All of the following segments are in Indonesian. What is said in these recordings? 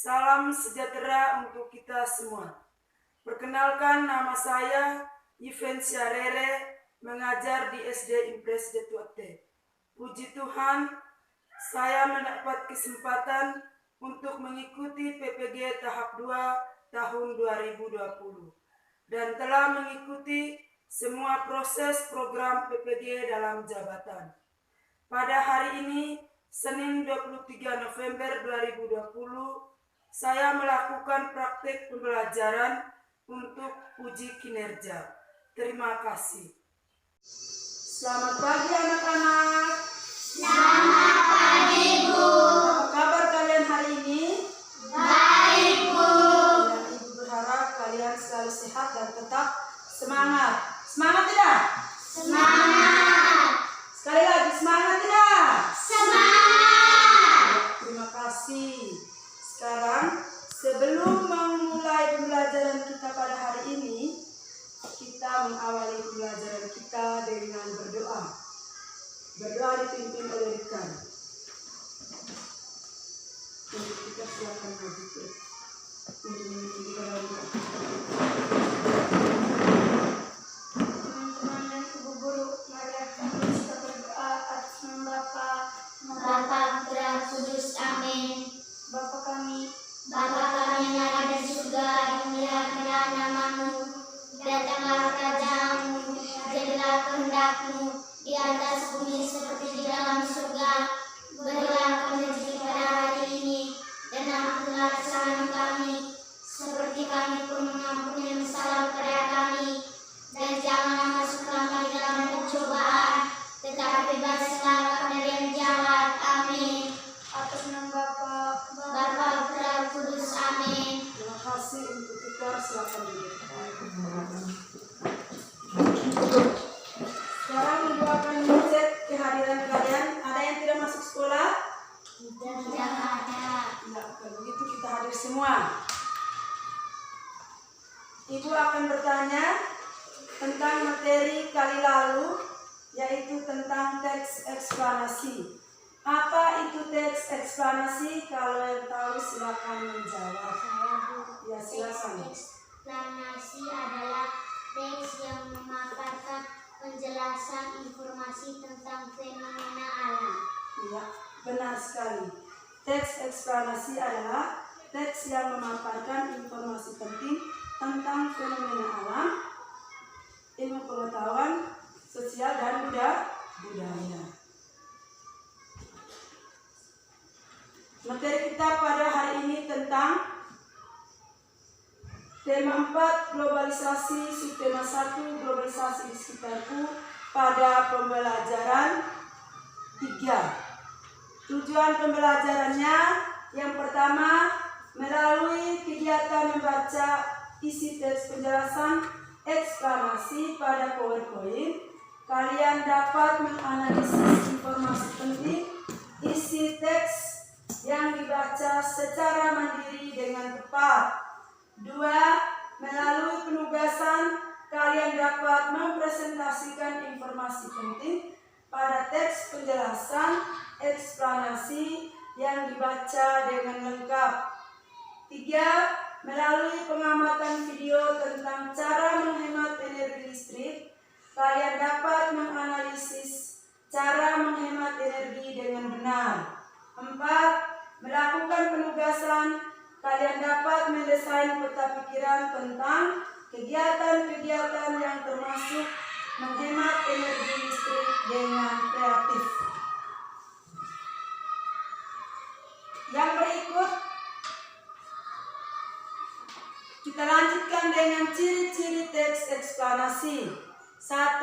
Salam sejahtera untuk kita semua. Perkenalkan, nama saya Yven Syarere, mengajar di SD Impres Detuate. Puji Tuhan, saya mendapat kesempatan untuk mengikuti PPG tahap 2 tahun 2020 dan telah mengikuti semua proses program PPG dalam jabatan. Pada hari ini, Senin 23 November 2020, saya melakukan praktik pembelajaran untuk uji kinerja. Terima kasih. Selamat pagi anak-anak. Selamat pagi, Bu. Apa kabar kalian hari ini? Baik, Bu. Dan Ibu berharap kalian selalu sehat dan tetap semangat. Semangat tidak? Semangat. Sekali lagi, semangat tidak? Semangat. Terima kasih. Sekarang, sebelum memulai pembelajaran kita pada hari ini, kita mengawali pembelajaran kita dengan berdoa. Berdoa dipimpin oleh Rikan. Untuk kita silakan maju ke untuk memimpin kita dalam doa. Teman-teman dan Ibu Guru, mari kita berdoa atas nama Bapa, Putra, dan Kudus. Amin. Bapa kami yang ada di surga, dimuliakanlah nama-Mu, datanglah kerajaan-Mu, jadilah kehendak-Mu di atas bumi seperti di dalam surga. Berilah kami rezeki pada hari ini, dan ampunilah kesalahan kami, seperti kami pun mengampuni yang bersalah kepada kami. Dan janganlah masukkan kami dalam pencobaan, tetapi bebaskanlah kami dari yang jahat. Amin. Atas nama Bapa, Putra, dan Kudus. Amin. Terima kasih untuk kita, silakan duduk. Sekarang Ibu akan mengecek kehadiran kalian. Ada yang tidak masuk sekolah? Tidak ada. Ya, kalau begitu kita hadir semua. Ibu akan bertanya tentang materi kali lalu, yaitu tentang teks eksplanasi. Apa itu teks eksplanasi? Kalau yang tahu silakan menjawab. Ya, silakan. Eksplanasi adalah teks yang memaparkan penjelasan informasi tentang fenomena alam. Ya, benar sekali. Teks eksplanasi adalah teks yang memaparkan informasi penting tentang fenomena alam, ilmu pengetahuan, sosial, dan budaya. Materi kita pada hari ini tentang tema 4, globalisasi, subtema 1, globalisasi di sekitarku, pada pembelajaran 3. Tujuan pembelajarannya, yang pertama, melalui kegiatan membaca isi teks penjelasan eksplanasi pada PowerPoint, kalian dapat menganalisis informasi penting isi teks yang dibaca secara mandiri dengan tepat. 2. Melalui penugasan, kalian dapat mempresentasikan informasi penting pada teks penjelasan eksplanasi yang dibaca dengan lengkap. 3. Melalui pengamatan video tentang cara menghemat energi listrik, kalian dapat menganalisis cara menghemat energi dengan benar. 4. Melakukan penugasan, kalian dapat mendesain peta pikiran tentang kegiatan-kegiatan yang termasuk menghemat energi listrik dengan kreatif. Yang berikut, kita lanjutkan dengan ciri-ciri teks eksplanasi. 1.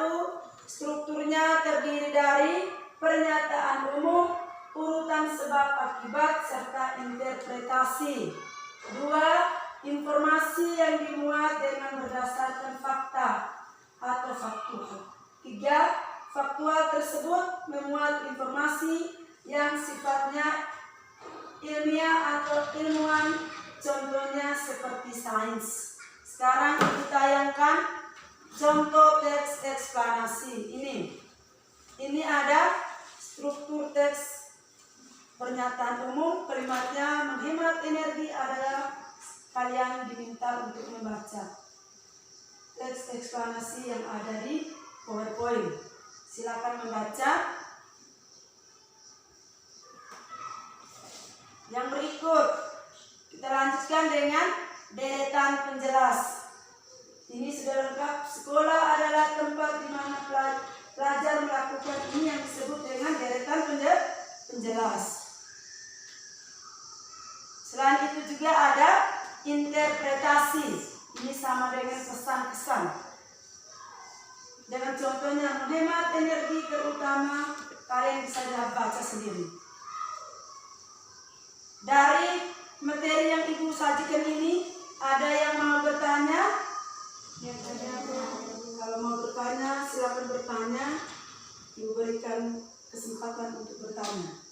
Strukturnya terdiri dari pernyataan umum, urutan sebab akibat, serta interpretasi. 2. Informasi yang dimuat dengan berdasarkan fakta atau faktual. 3. Faktual tersebut memuat informasi yang sifatnya ilmiah atau ilmuwan, contohnya seperti sains. Sekarang kita tayangkan contoh teks eksplanasi ini. Ini ada struktur teks pernyataan umum. Kalimatnya menghemat energi adalah kalian diminta untuk membaca teks eksplanasi yang ada di PowerPoint. Silakan membaca. Yang berikut kita lanjutkan dengan deretan penjelas. Ini sudah lengkap. Sekolah adalah tempat di mana pelajar melakukan ini yang disebut dengan deretan penjelas. Selain itu juga ada interpretasi. Ini sama dengan pesan-kesan. Dengan contohnya menghemat energi, terutama kalian bisa baca sendiri. Dari materi yang Ibu sajikan ini, ada yang mau bertanya? Kalau mau bertanya, silakan bertanya. Ibu berikan kesempatan untuk bertanya.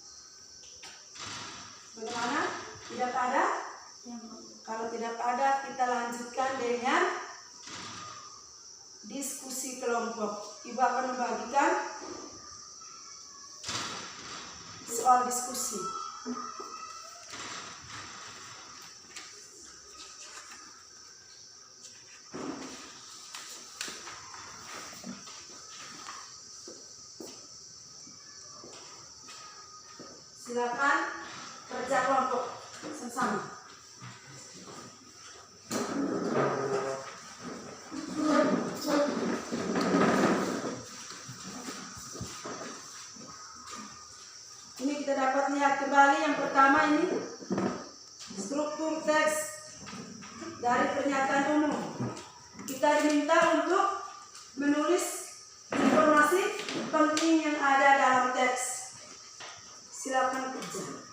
Bagaimana? Tidak ada? Kalau tidak ada, kita lanjutkan dengan diskusi kelompok. Ibu akan membagikan soal diskusi. Silakan kerja kelompok sama-sama. Ini kita dapat lihat kembali yang pertama ini struktur teks dari pernyataan umum. Kita diminta untuk menulis informasi penting yang ada dalam teks. Silakan kerja.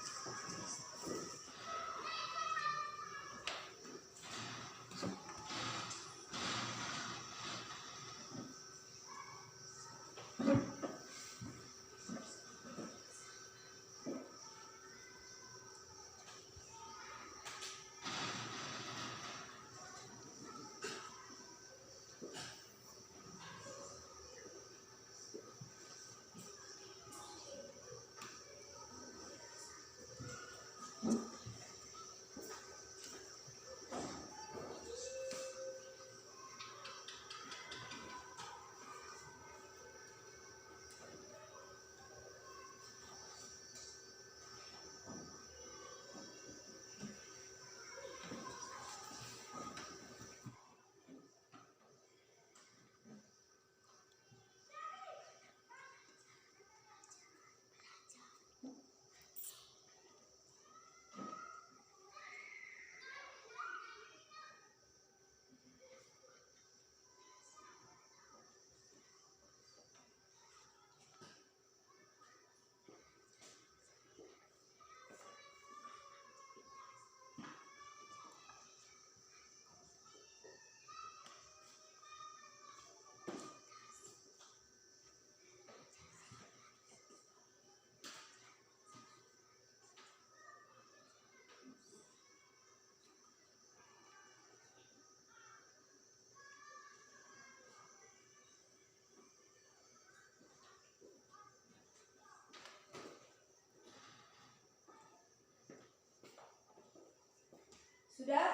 Sudah?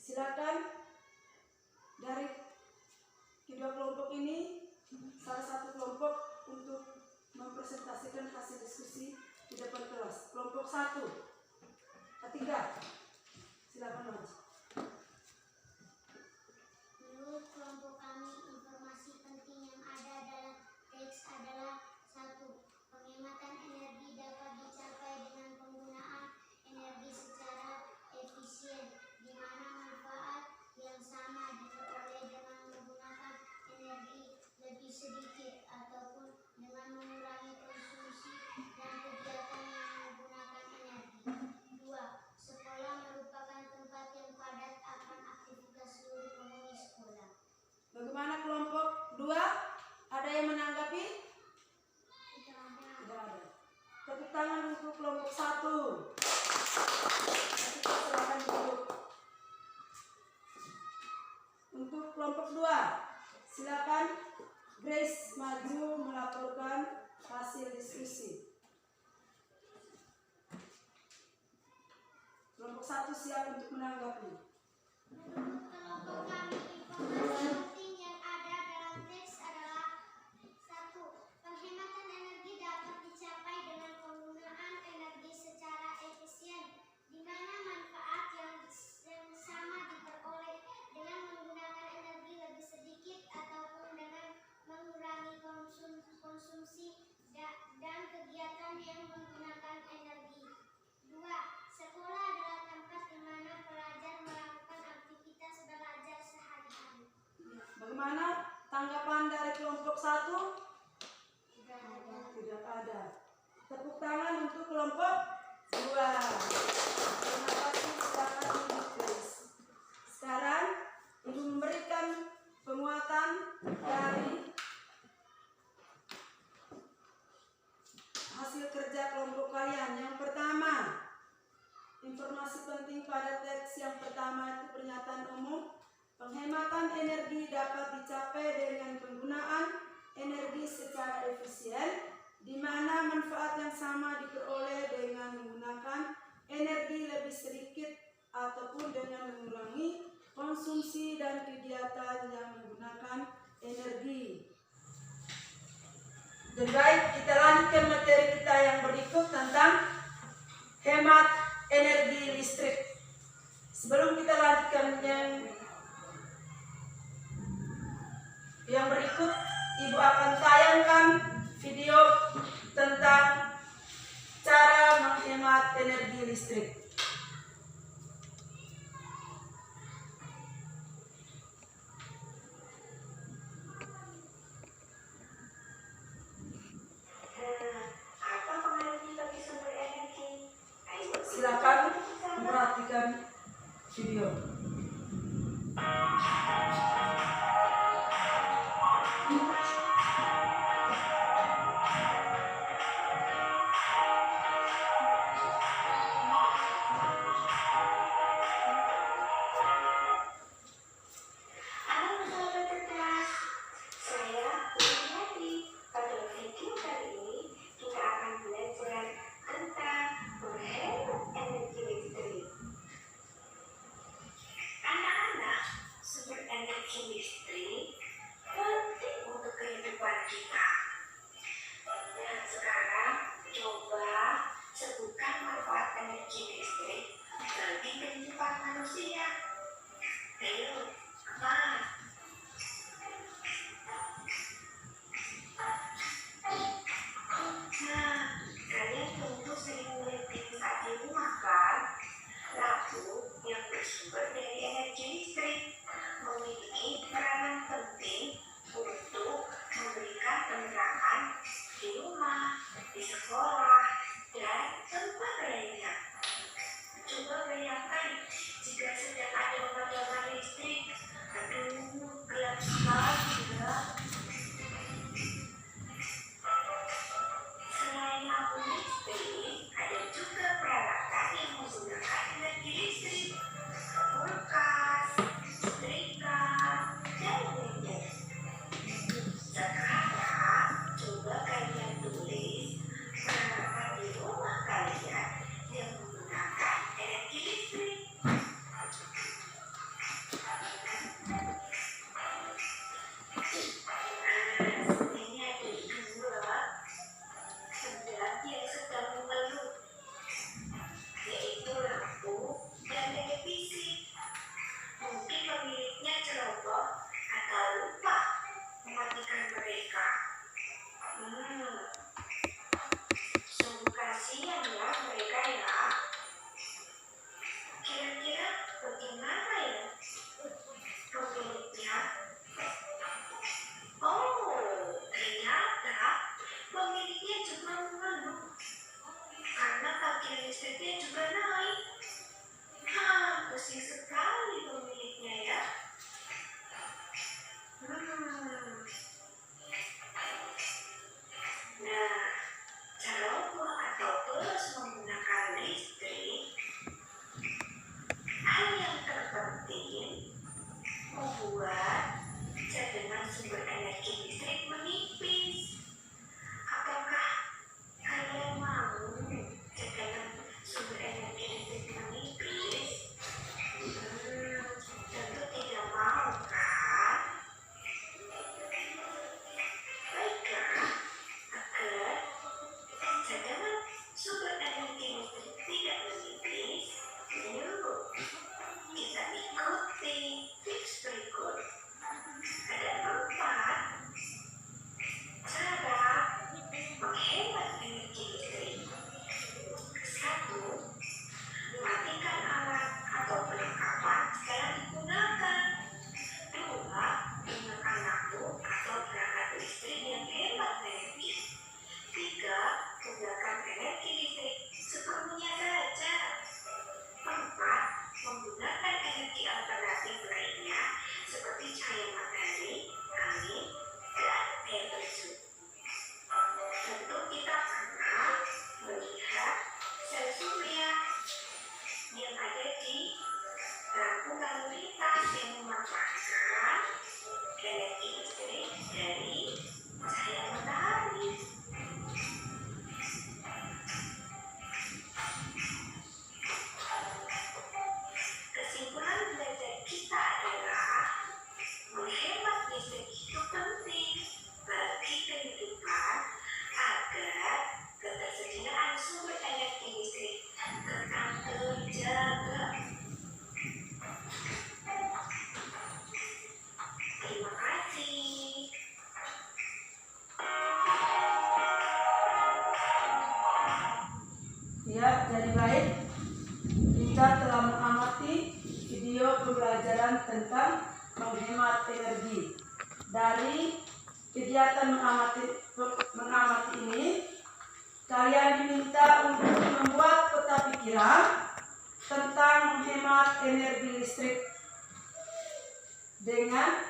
Silakan dari kedua kelompok ini salah satu kelompok untuk mempresentasikan hasil diskusi di depan kelas. Kelompok 1, ketiga. Silakan maju. Menurut kelompok kami, informasi penting yang ada dalam teks adalah 1. Penghematan energi dapat dicapai dengan penggunaan energi secara efisien, di mana manfaat yang sama diperoleh dengan menggunakan energi lebih sedikit ataupun dengan mengurangi konsumsi dan kegiatan yang menggunakan energi. 2. Sekolah merupakan tempat yang padat akan aktivitas seluruh penghuni sekolah. Bagaimana kelompok 2? Ada yang menanggapi? Tidak ada. Tepuk tangan untuk kelompok 1. Silakan duduk. Untuk kelompok 2, silakan Grace maju melaporkan hasil diskusi. 1 siap untuk menanggapi. Menurut kelompok kami, informasi penting yang ada dalam teks adalah 1. Penghematan energi dapat dicapai dengan penggunaan energi secara efisien, di mana manfaat yang sama diperoleh dengan menggunakan energi lebih sedikit ataupun dengan mengurangi konsumsi dan kegiatan yang menggunakan energi. 2. Sekolah adalah tempat di mana pelajar melakukan aktivitas belajar sehari-hari. Bagaimana tanggapan dari kelompok 1? Tidak ada. Tepuk tangan untuk kelompok 2. Terima kasih, silakan Ibu please. Sekarang Ibu memberikan penguatan dari hasil kerja kelompok kalian. Yang pertama, informasi penting pada teks yang pertama itu pernyataan umum. Penghematan energi dapat dicapai dengan penggunaan energi secara efisien, di mana manfaat yang sama diperoleh dengan menggunakan energi lebih sedikit ataupun dengan mengurangi konsumsi dan kegiatan yang menggunakan energi. Dan baik, kita lanjutkan materi kita yang berikut tentang hemat energi listrik. Sebelum kita lanjutkan yang berikut, Ibu akan tayangkan video tentang cara menghemat energi listrik. Apa pengaruhnya bagi sumber energi? Silakan memperhatikan video. Halo sahabat cerdas, saya Putri. Pada video kali ini kita akan belajar tentang menghemat energi listrik. Anak-anak, sumber energi listrik penting untuk kehidupan kita. Dan sekarang coba sebutkan manfaat energi listrik bagi kehidupan manusia. Ayo, apa? Nah, kalian tentu sering melihat TV saat di rumah kan? Lampu yang bersumber dari energi listrik memiliki peranan penting untuk memberikan penerangan di rumah, di sekolah, dan tempat lainnya. Coba bayangkan jika sedang ada pemadaman listrik aktif lainnya seperti cahaya matahari, angin, dan air terjun. Tentu kita pernah melihat sel surya yang ada di lampu lalu lintas yang memanfaatkan energi listrik dari cahaya matahari. Kesimpulan belajar kita adalah menghemat listrik itu penting bagi kehidupan agar ketersediaan sumber energi listrik tetap terjaga. Terima kasih. Ya, jadi baik. Kita telah mengamati video pembelajaran tentang menghemat energi. Dari kegiatan mengamati ini, kalian diminta untuk membuat peta pikiran tentang menghemat energi listrik dengan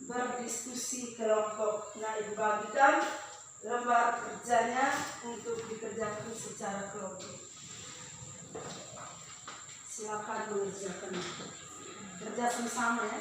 berdiskusi kelompok. Nah, Ibu bagikan lembar kerjanya untuk dikerjakan secara kelompok. Silakan mengerjakan. Kerja sama-sama ya.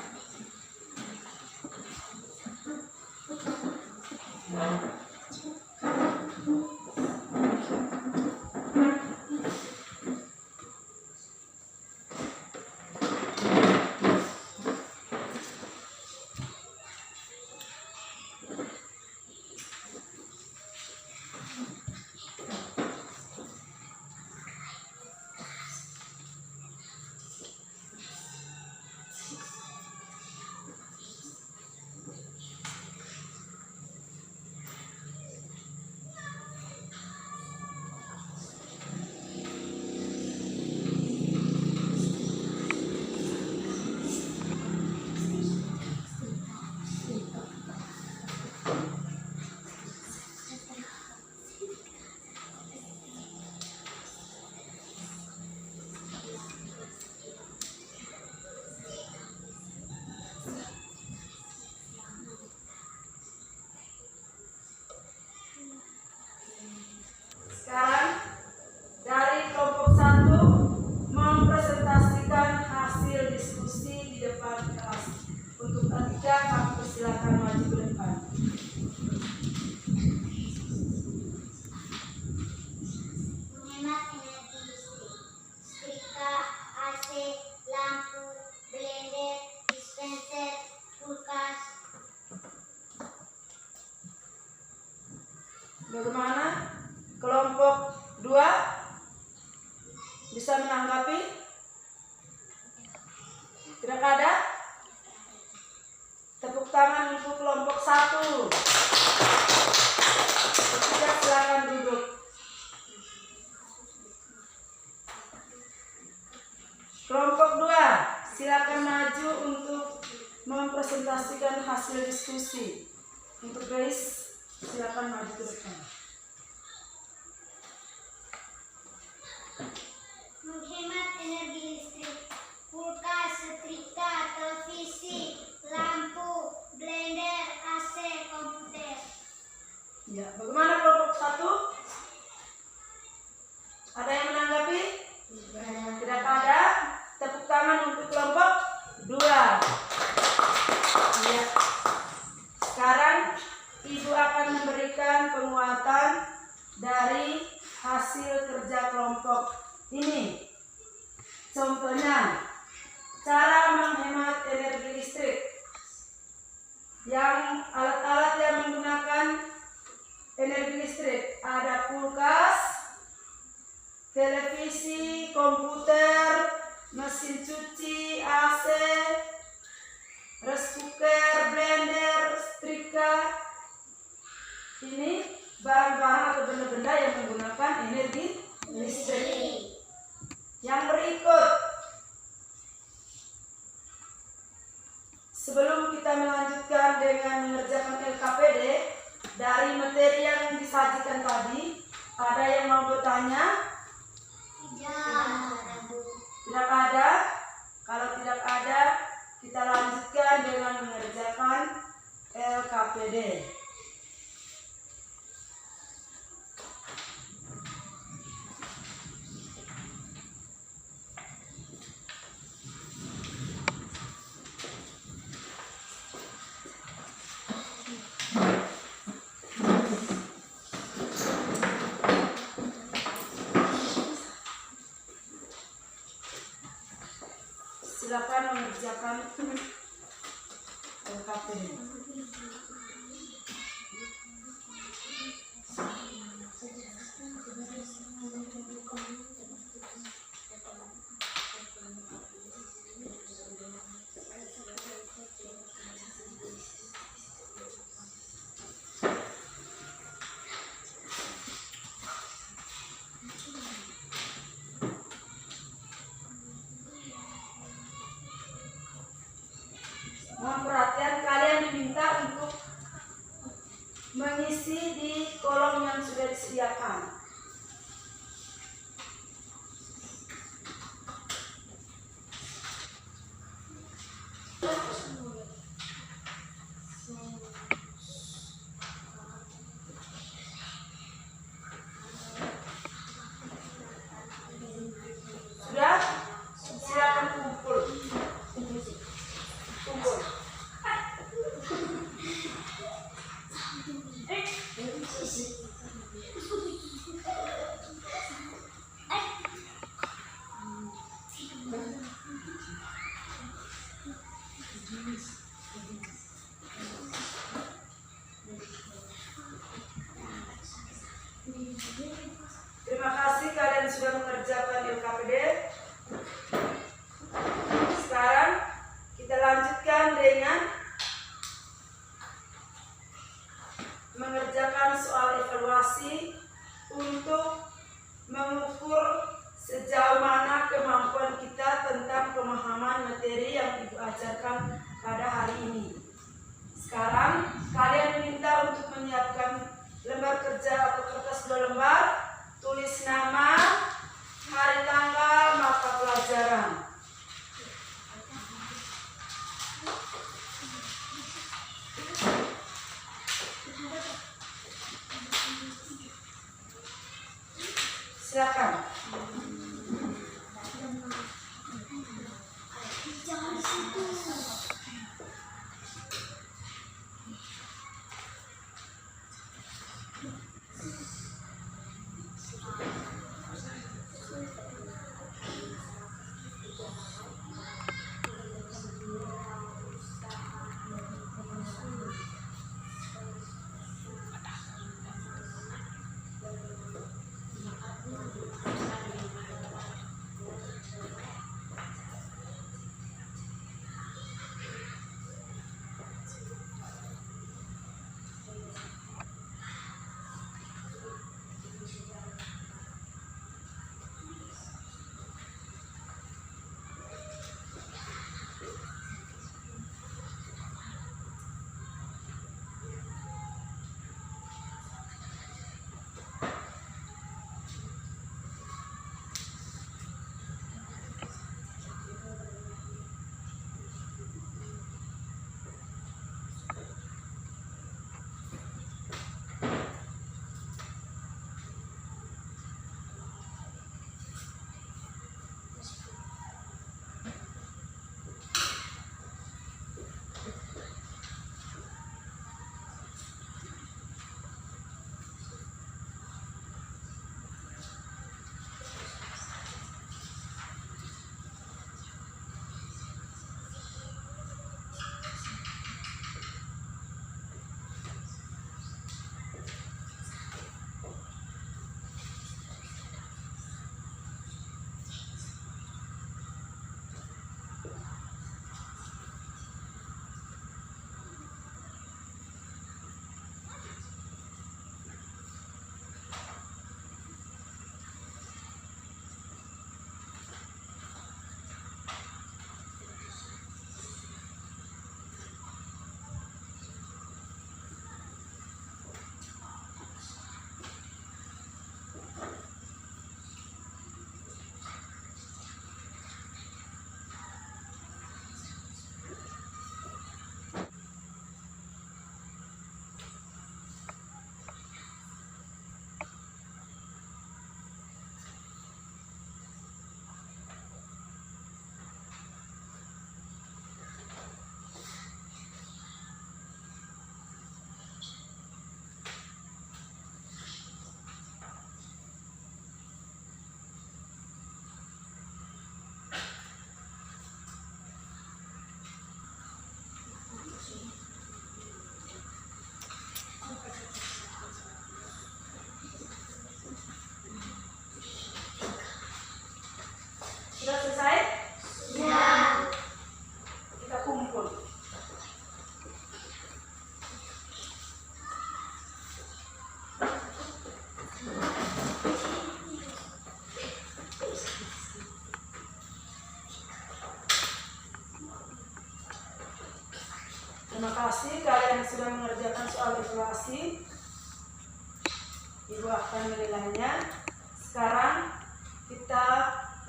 Sekarang dari kelompok 1 mempresentasikan hasil diskusi di depan kelas. Untuk Atika, kamu persilakan maju ke depan. Menghemat energi listrik. Setrika, AC, lampu, blender, dispenser, kulkas. Bagaimana? Kelompok 2 bisa menanggapi? Tidak ada? Tepuk tangan untuk kelompok 1. Tidak, silakan duduk. Kelompok 2, silakan maju untuk mempresentasikan hasil diskusi. Untuk Grace, silakan maju ke depan. Menghemat energi listrik. Kulkas, setrika, televisi, lampu, blender, AC, komputer. Ya, bagaimana kelompok 1? Ada yang menanggapi? Tidak ada. Tepuk tangan untuk kelompok 2. Ya. Sekarang Ibu akan memberikan penguatan dari hasil kerja kelompok ini. Contohnya, cara menghemat energi listrik. Yang alat-alat yang menggunakan energi listrik ada kulkas, televisi, komputer, mesin cuci, AC, rice cooker, blender, setrika. Ini barang-barang atau benda-benda yang menggunakan energi listrik. Yang berikut, sebelum kita melanjutkan dengan mengerjakan LKPD dari materi yang disajikan tadi, ada yang mau bertanya? Tidak. Tidak ada. Kalau tidak ada, Silakan mengerjakan LKPD. Mohon perhatian, kalian diminta untuk mengisi di kolom yang sudah disediakan. Sudah? Silakan kumpul. Kumpul. Terima kasih kalian sudah mengerjakan LKPD. Sekarang kita lanjutkan dengan mengerjakan soal evaluasi untuk mengukur sejauh mana kemampuan kita tentang pemahaman materi yang Ibu ajarkan pada hari ini. Sekarang kalian diminta untuk menyiapkan lembar kerja atau kertas 2 lembar, tulis nama, hari tanggal, mata pelajaran. Silakan. Terima kasih kalian sudah mengerjakan soal evaluasi. Ibu akan menilainya. Sekarang kita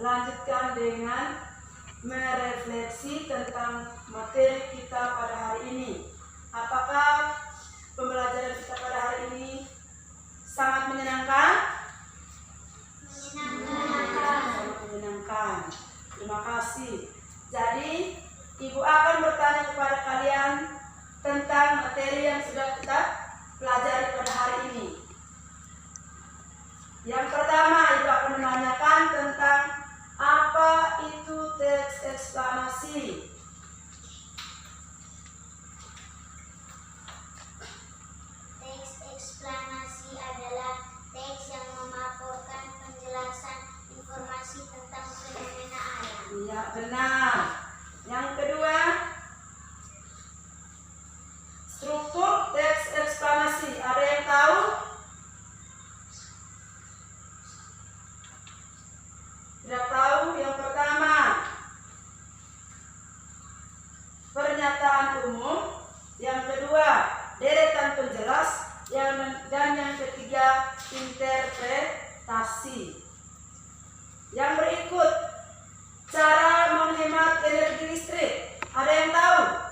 lanjutkan dengan merefleksi tentang materi kita pada hari ini. Apakah pembelajaran kita pada hari ini sangat menyenangkan? Sangat menyenangkan. Terima kasih. Jadi, Ibu akan bertanya kepada kalian tentang materi yang sudah kita pelajari pada hari ini. Yang pertama, Ibu akan menanyakan tentang apa itu teks eksplanasi. Teks eksplanasi adalah teks yang melaporkan penjelasan informasi tentang fenomena alam. Iya, benar. Yang kedua, struktur teks eksplanasi. Ada yang tahu? Tidak tahu? Yang pertama, pernyataan umum. Yang kedua, deretan penjelas. Dan yang ketiga, interpretasi. Yang berikut, cara menghemat energi listrik. Ada yang tahu?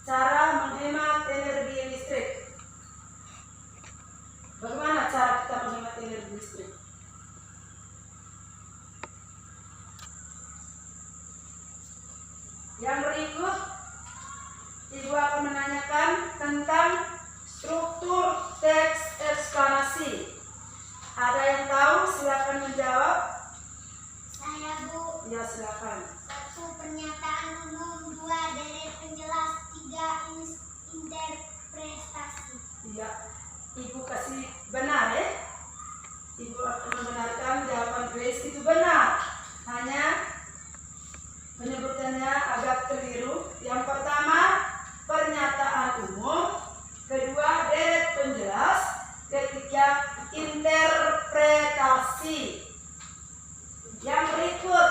Cara menghemat energi listrik. Bagaimana cara kita menghemat energi listrik? Yang berikut, Ibu akan menanyakan tentang struktur teks eksplanasi. Ada yang tahu? Silakan menjawab. Saya, Bu. Ya, silakan. 1. Pernyataan umum. 2. Deret penjelas. 3. Interpretasi. Iya, Ibu kasih benar ya. Ibu akan membenarkan jawaban Grace itu benar. Hanya penyebutannya agak keliru. Yang pertama, pernyataan umum. Kedua, deret penjelas. Ketiga, interpretasi. Yang berikut,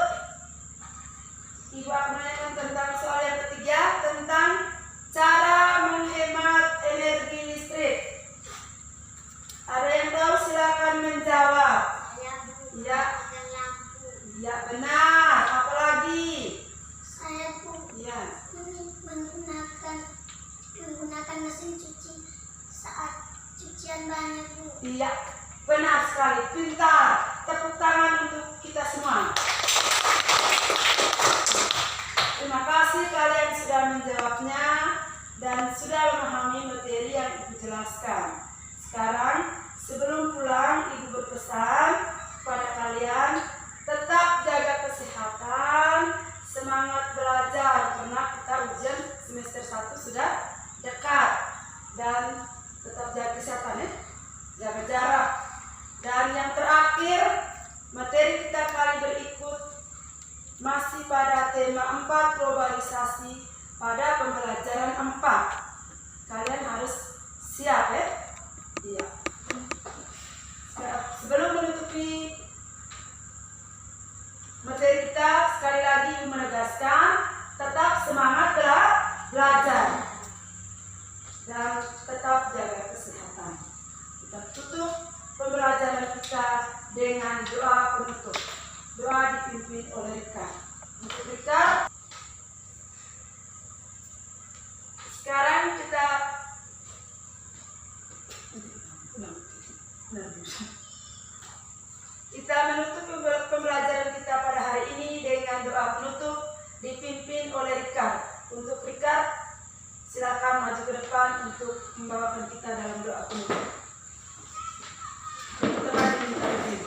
Ibu akan menanyakan tentang soal yang ketiga, tentang cara menghemat energi listrik. Ada yang tahu? Silakan menjawab. Saya, Bu. Iya. Menggunakan lampu. Iya, benar. Apalagi? Saya, Bu. Iya. Menggunakan mesin cuci saat cucian banyak, Bu. Iya, benar sekali. Pintar. Tepuk tangan untuk kita semua. Terima kasih kalian sudah menjawabnya dan sudah memahami materi yang Ibu jelaskan. Sekarang, sebelum pulang, Ibu berpesan kepada kalian tetap jaga kesehatan, semangat belajar karena kita ujian semester 1 sudah dekat, dan tetap jaga kesehatan ya, jaga jarak. Dan yang terakhir, materi kita kali berikut masih pada tema 4 globalisasi pada pembelajaran 4. Kalian harus siap ya. Iya. Sebelum menutupi materi kita, sekali lagi Ibu menegaskan tetap semangat belajar dan tetap jaga kesehatan. Kita tutup pembelajaran kita dengan doa penutup. Doa dipimpin oleh Rika. Untuk Rika, sekarang kita menutup pembelajaran kita pada hari ini dengan doa penutup dipimpin oleh Rika. Untuk Rika, silakan maju ke depan untuk membawakan kita dalam doa penutup. Teman diminta izin.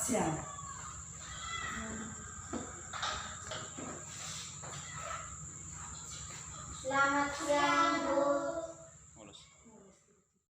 siang. Selamat siang, Bu.